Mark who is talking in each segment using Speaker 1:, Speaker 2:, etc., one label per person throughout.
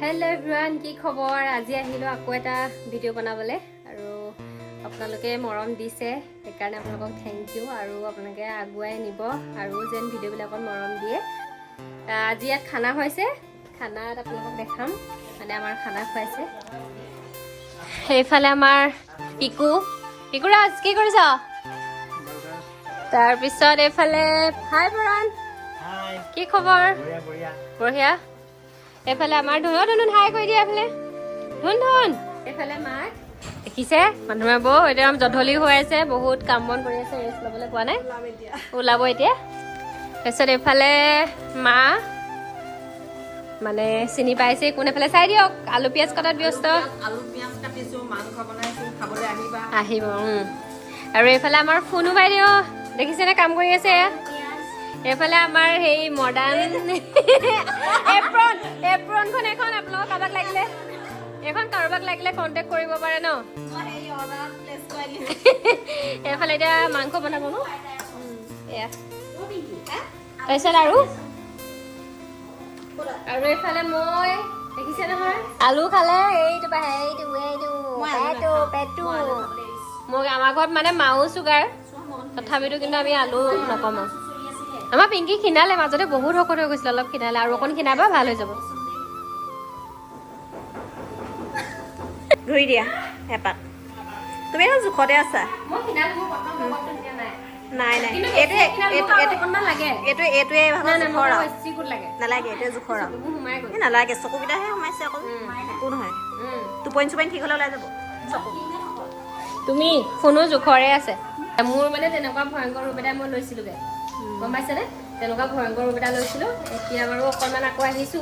Speaker 1: hello everyone की खबर আজি আহিলো আকৌ এটা ভিডিও বনাবলে আৰু আপোনালোকে মৰম দিছে সেইকাৰণে আপোনালোকক থ্যাংক ইউ আৰু আপোনালোকে আগুৱাই নিব আৰু যেন ভিডিও বিলাকত মৰম দিয়ে আজি ইয়াত খানা হৈছে খানাত আপোনালোকক দেখাম মানে আমাৰ খানা খুৱাইছে এইফালে আমাৰ পিকুৰাজ কি কৰিছ তাৰ পিছত এইফালে হাই বৰান হাই কি খবৰ বঢ়িয়া বঢ়িয়া এফালে আমাৰ ধুন হাই কৰি দিয়া এফালে ধুন এফালে মাক দেখিছে মানুহে বৌ এতিয়া জধলি হৈ আছে বহুত কাম বন কৰি আছে ৰেষ্ট ল'বলৈ পোৱা নাই ওলাব এতিয়া তাৰপিছত এফালে মা মানে চিনি পাইছে কোন এফালে চাই দিয়ক আলু পিয়াজ কটাত ব্যস্ত
Speaker 2: আলু পিয়াজ কাটিছো মাংস বনাইছো খাবলৈ আহিব
Speaker 1: আৰু এইফালে আমাৰ ফোনো বাইদেউ দেখিছেনে কাম কৰি আছে এফালে আমাৰ হেই মডাৰ্ণ এপ্ৰনখন এখন আপোনালোক কাৰোবাক লাগিলে কণ্টেক্ট কৰিব পাৰে ন এফালে এতিয়া মাংস বনাব ন এয়া তাৰপিছত আৰু এইফালে মই দেখিছে নহয় আলু খালে এইটো পেটু মোক আমাৰ ঘৰত মানে মাও চুগাৰ তথাপিতো কিন্তু আমি আলু নকমাও আমাৰ পিংকি খিনালে মাজতে বহুত শকত হৈ গৈছিল অলপ খিনালে আৰু অকণ খিনাবা ভাল হৈ যাব
Speaker 2: ধুই দিয়া এপাক তুমি এখন জোখতে আছা
Speaker 1: মই খিনালে মোৰ প্ৰথম শকতটো দিয়া নাই
Speaker 2: নাই
Speaker 1: এইটোৱে
Speaker 2: নালাগে এইটোৱে জোখৰ নালাগে চকুকেইটাহে সোমাইছে অকল একো নহয় টোপনি চোপনি ঠিক হ'লে ওলাই যাব
Speaker 1: তুমি ফোনো জোখৰে আছে মোৰ মানে তেনেকুৱা ভয়ংকৰ ৰূপ এটা মই লৈছিলোগে গম পাইছেনে তেনেকুৱা ভয়ংকৰ ৰূপ এটা লৈছিলো এতিয়া বাৰু অকণমান আকৌ আহিছো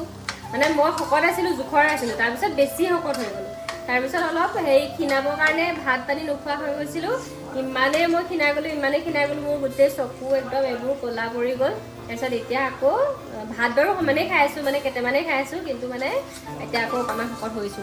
Speaker 1: মানে মই শকত আছিলো জোখৰ আছিলো তাৰপিছত বেছি শকত হৈ গ'লো তাৰপিছত অলপ হেৰি খিনাবৰ কাৰণে ভাত পানী নোখোৱা হৈ গৈছিলো ইমানেই মই খিনাই গ'লো মোৰ গোটেই চকু একদম এইবোৰ ক'লা পৰি গ'ল তাৰপিছত এতিয়া আকৌ ভাত বাৰু সমানেই খাই আছো মানে কেইটামানেই খাই আছো কিন্তু মানে এতিয়া আকৌ অকণমান শকত হৈছো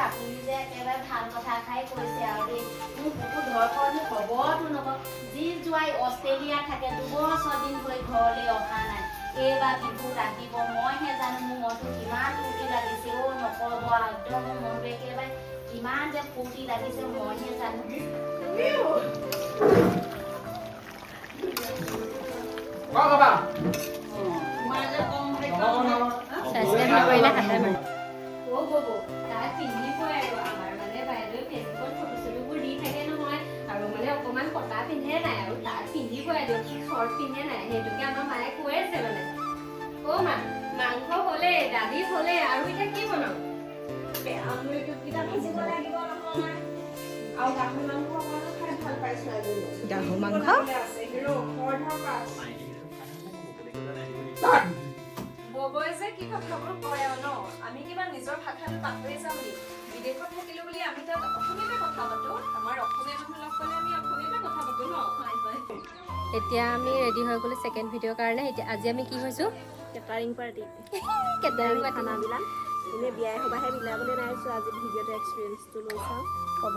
Speaker 3: আপুনি যে একেবাৰে ভাল কথা খাই কৈছে আৰু দেই মোৰ বহুত ধৰফৰ খবৰটো নকওঁ যি যোৱাই অষ্ট্ৰেলিয়া থাকে 2 বছৰ দিন হৈ ঘৰলৈ অহা নাই এইবাৰ বিহু ৰাখিব মইহে জানো মোৰ মনটো কিমান ফূৰ্তি লাগিছে নক'ব একদম মোৰ মনটো একেবাৰে কিমান যে ফূৰ্তি লাগিছে মইহে জানো
Speaker 1: অকমান কটা পিন্ধে নাই আৰু তাৰ পিন্ধি গৈ শৰ্ট পিন্ধে নাই সেইটোকে আমাৰ মায়ে কৈ আছে মানে মা মাংস হ'লে দালি হ'লে আৰু এতিয়া কি বনাম
Speaker 2: গাহৰি মাংস
Speaker 4: ববয়ে যে কি কথাবোৰ কয় ন আমি কিবা নিজৰ ভাষাটো পাহৰি যাম নি বিদেশত থাকিলো বুলি আমি তাত অসমীয়াতে কথা পাতো আমাৰ অসমীয়া মানুহ লগ পালে আমি অসমীয়াতে কথা পাতো ন
Speaker 1: এতিয়া আমি ৰেডি হৈ গ'লো সেকেন্ড ভিডিঅ'ৰ কাৰণে এতিয়া আজি আমি কি হৈছো
Speaker 2: কেটাৰিং পাৰ্টি
Speaker 1: খানাবিলাক
Speaker 2: এনে বিয়াই সবাহে মিলাবলৈ নাইছো আজি ভিডিঅ'টো এক্সপিৰিয়েঞ্চটো লৈ চাওঁ
Speaker 1: ক'ব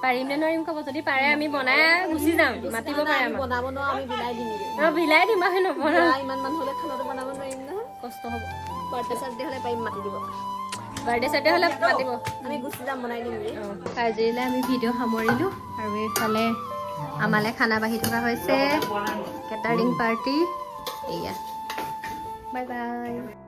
Speaker 1: পাৰিম নে নোৱাৰিম ক'ব যদি পাৰে আমি বনাই গুচি যাম মাতিব পাৰে আমাক
Speaker 2: বনাব নোৱাৰো আমি বিলাই দিম
Speaker 1: বিলাই দিম আৰু নবনাও
Speaker 2: ইমান মানুহ হ'লে খানাটো বনাব নোৱাৰিম নহয়
Speaker 1: কষ্ট হ'ব
Speaker 2: বাৰ্থডে চাৰ্থডে হ'লে পাৰিম মাতি দিব
Speaker 1: বাৰ্থডে চাৰ্থডে হ'লে মাতিব
Speaker 2: আমি গুচি যাম বনাই দিম
Speaker 1: আজিলৈ আমি ভিডিঅ' সামৰিলোঁ আৰু এইফালে আমালৈ খানা বাঢ়ি থকা হৈছে কেটাৰিং পাৰ্টি এয়া বাই বাই